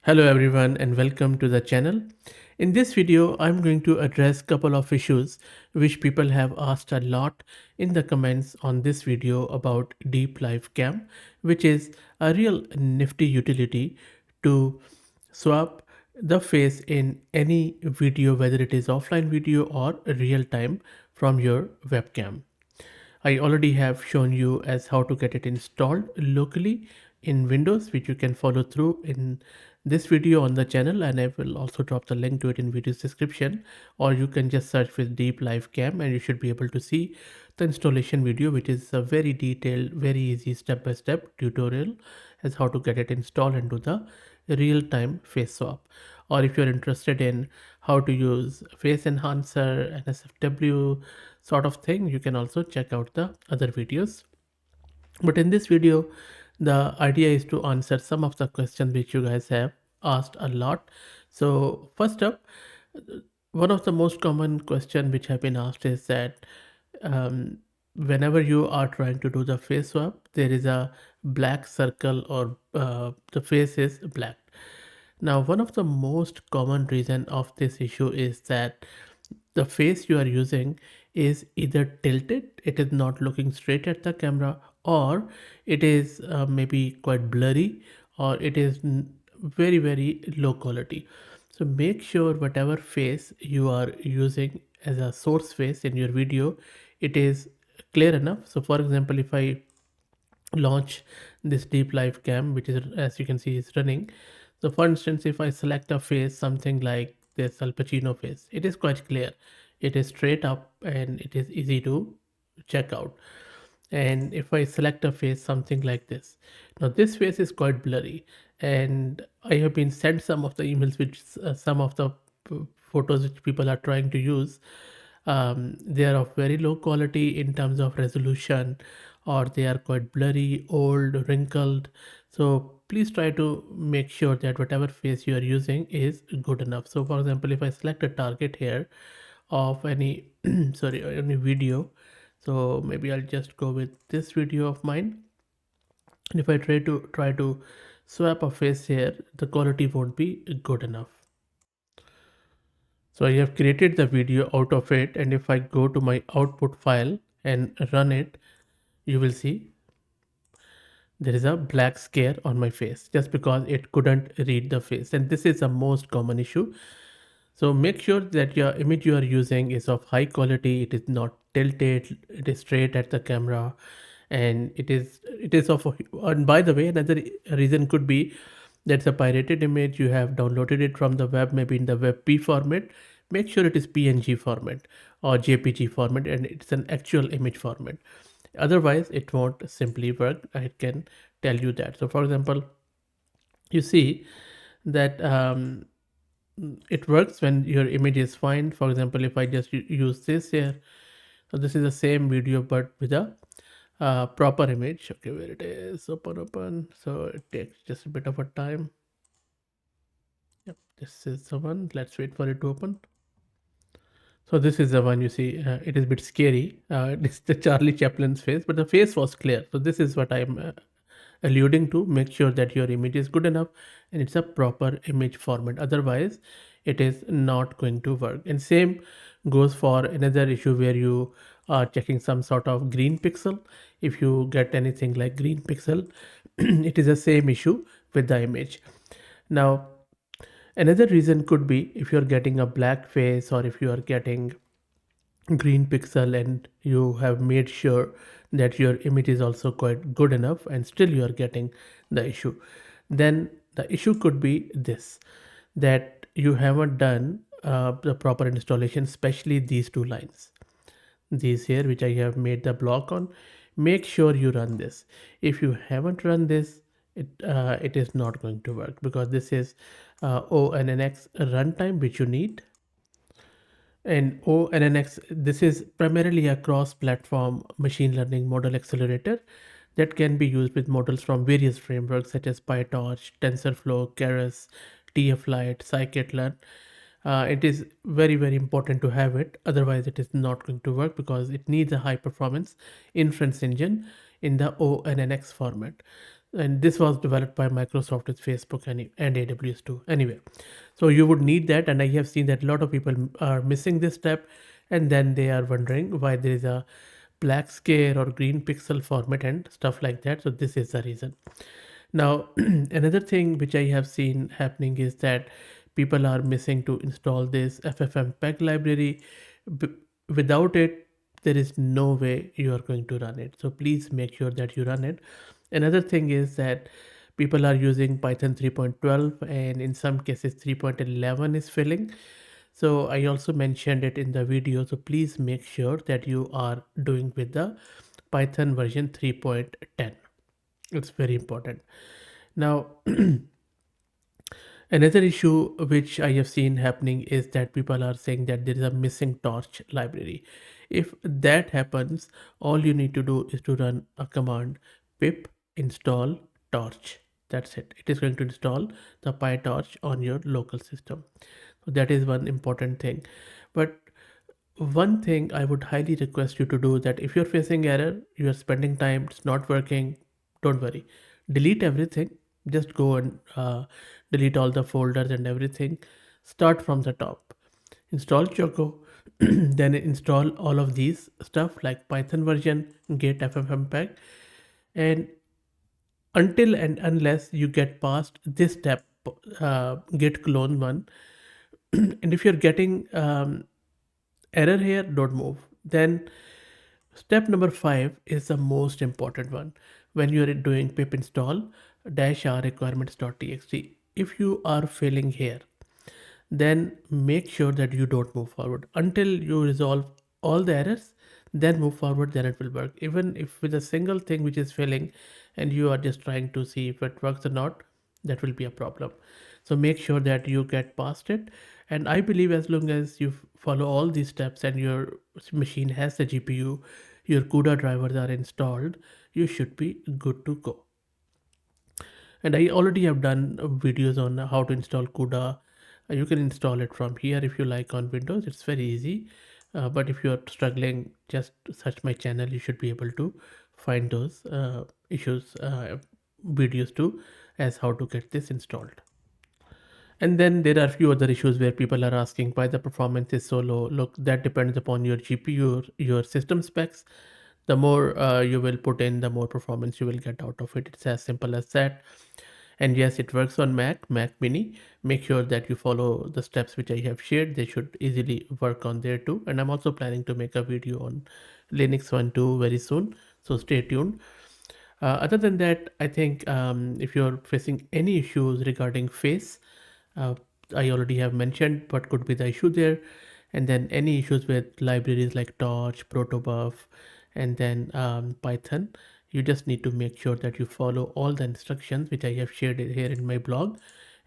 Hello everyone and welcome to the channel. In this video, I'm going to address couple of issues which people have asked a lot in the comments on this video about Deep Live Cam, which is a real nifty utility to swap the face in any video, whether it is offline video or real time from your webcam. I already have shown you as how to get it installed locally in Windows, which you can follow through in this video on the channel, and I will also drop the link to it in video's description, or you can just search with Deep Live Cam and you should be able to see the installation video, which is a very detailed, very easy step-by-step tutorial as how to get it installed and do the real-time face swap. Or if you're interested in how to use face enhancer, NSFW sort of thing, you can also check out the other videos. But in this video, the idea is to answer some of the questions which you guys have asked a lot. So first up, one of the most common question which have been asked is that whenever you are trying to do the face swap, there is a black circle or the face is black. Now, one of the most common reason of this issue is that the face you are using is either tilted, it is not looking straight at the camera, or it is maybe quite blurry, or it is very low quality. So make sure whatever face you are using as a source face in your video, it is clear enough. So for example, if I launch this Deep Live Cam, which is, as you can see, is running. So for instance, if I select a face, something like this Al Pacino face, it is quite clear. It is straight up and it is easy to check out. And if I select a face, something like this, now this face is quite blurry, and I have been sent some of the emails which some of the photos which people are trying to use. They are of very low quality in terms of resolution, or they are quite blurry, old, wrinkled. So please try to make sure that whatever face you are using is good enough. So for example, if I select a target here of any sorry, any video, so maybe I'll just go with this video of mine, and if I try to swap a face here, the quality won't be good enough. So I have created the video out of it, and if I go to my output file and run it, you will see there is a black scare on my face just because it couldn't read the face, and this is the most common issue. So make sure that your image you are using is of high quality, it is not tilted, it is straight at the camera, and it is of and by the way, another reason could be that's a pirated image, you have downloaded it from the web, maybe in the WebP format. Make sure it is PNG format or JPG format and it's an actual image format. Otherwise it won't simply work, I can tell you that. So for example, you see that it works when your image is fine. For example, if I just use this here, so this is the same video but with a proper image. Okay, where it is, open. So it takes just a bit of a time. Yep, this is the one. Let's wait for it to open. So this is the one, you see, it is a bit scary. It's the Charlie Chaplin's face, but the face was clear. So this is what I'm alluding to. Make sure that your image is good enough and it's a proper image format. Otherwise, it is not going to work. And same goes for another issue where you are checking some sort of green pixel. If you get anything like green pixel, it is the same issue with the image. Now, another reason could be if you're getting a black face or if you are getting green pixel and you have made sure that your image is also quite good enough and still you are getting the issue, then the issue could be this, that you haven't done the proper installation, especially these two lines, these here which I have made the block on. Make sure you run this. If you haven't run this, it is not going to work because this is onnx runtime which you need. And onnx, this is primarily a cross-platform machine learning model accelerator that can be used with models from various frameworks such as PyTorch, TensorFlow, Keras, TF-Lite, scikit-learn. It is very important to have it, otherwise it is not going to work because it needs a high performance inference engine in the onnx format. And this was developed by Microsoft with Facebook and AWS too. Anyway, so you would need that, and I have seen that a lot of people are missing this step, and then they are wondering why there is a black scare or green pixel format and stuff like that. So this is the reason. Now, another thing which I have seen happening is that people are missing to install this FFmpeg library. B- Without it, there is no way you are going to run it. So please make sure that you run it. Another thing is that people are using Python 3.12, and in some cases 3.11 is failing. So I also mentioned it in the video. So please make sure that you are doing with the Python version 3.10. It's very important. Now, another issue which I have seen happening is that people are saying that there is a missing torch library. If that happens, all you need to do is to run a command pip install torch. That's it. It is going to install the PyTorch on your local system. So that is one important thing. But one thing I would highly request you to do, that if you're facing error, you are spending time, it's not working, don't worry. Delete everything. Just go and delete all the folders and everything. Start from the top. Install Choco, then install all of these stuff like Python version, Git, FFmpeg, and until and unless you get past this step, git clone one, and if you're getting error here, don't move. Then step number 5 is the most important one. When you're doing pip install -r requirements.txt, if you are failing here, then make sure that you don't move forward until you resolve all the errors. Then move forward, then it will work. Even if with a single thing which is failing and you are just trying to see if it works or not, that will be a problem. So make sure that you get past it, and I believe as long as you follow all these steps and your machine has the GPU, your CUDA drivers are installed, you should be good to go. And I already have done videos on how to install CUDA. You can install it from here if you like on Windows. It's very easy. But if you are struggling, just search my channel. You should be able to find those issues, videos too, as how to get this installed. And then there are a few other issues where people are asking why the performance is so low. Look, that depends upon your GPU, your system specs. The more you will put in, the more performance you will get out of it. It's as simple as that. And yes, it works on Mac Mini. Make sure that you follow the steps which I have shared. They should easily work on there too. And I'm also planning to make a video on Linux one too very soon. So stay tuned. Other than that, I think if you're facing any issues regarding face, uh, I already have mentioned what could be the issue there. And then any issues with libraries like Torch, protobuf, and then Python, you just need to make sure that you follow all the instructions which I have shared here in my blog.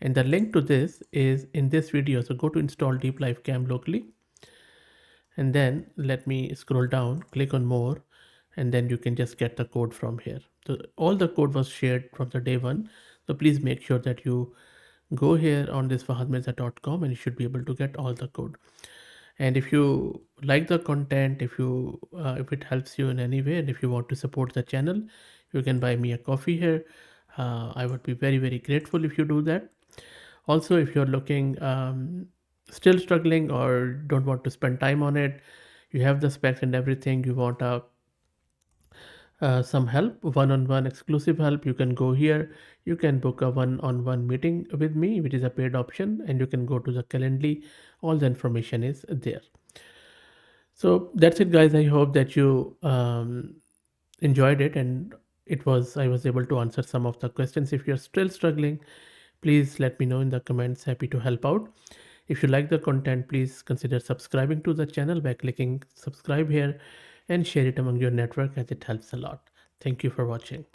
And the link to this is in this video. So go to install Deep Life Cam locally, and then let me scroll down, click on more, and then you can just get the code from here. So all the code was shared from the day one. So please make sure that you go here on this fahadmirza.com and you should be able to get all the code. And if you like the content, if it helps you in any way, and if you want to support the channel, you can buy me a coffee here. I would be very grateful if you do that. Also, if you're looking still struggling or don't want to spend time on it, you have the specs and everything, you want a some help, one-on-one exclusive help, you can go here. You can book a one-on-one meeting with me, which is a paid option, and you can go to the Calendly. All the information is there. So that's it, guys. I hope that you enjoyed it, and I was able to answer some of the questions. If you're still struggling, please let me know in the comments. Happy to help out. If you like the content, please consider subscribing to the channel by clicking subscribe here, and share it among your network as it helps a lot. Thank you for watching.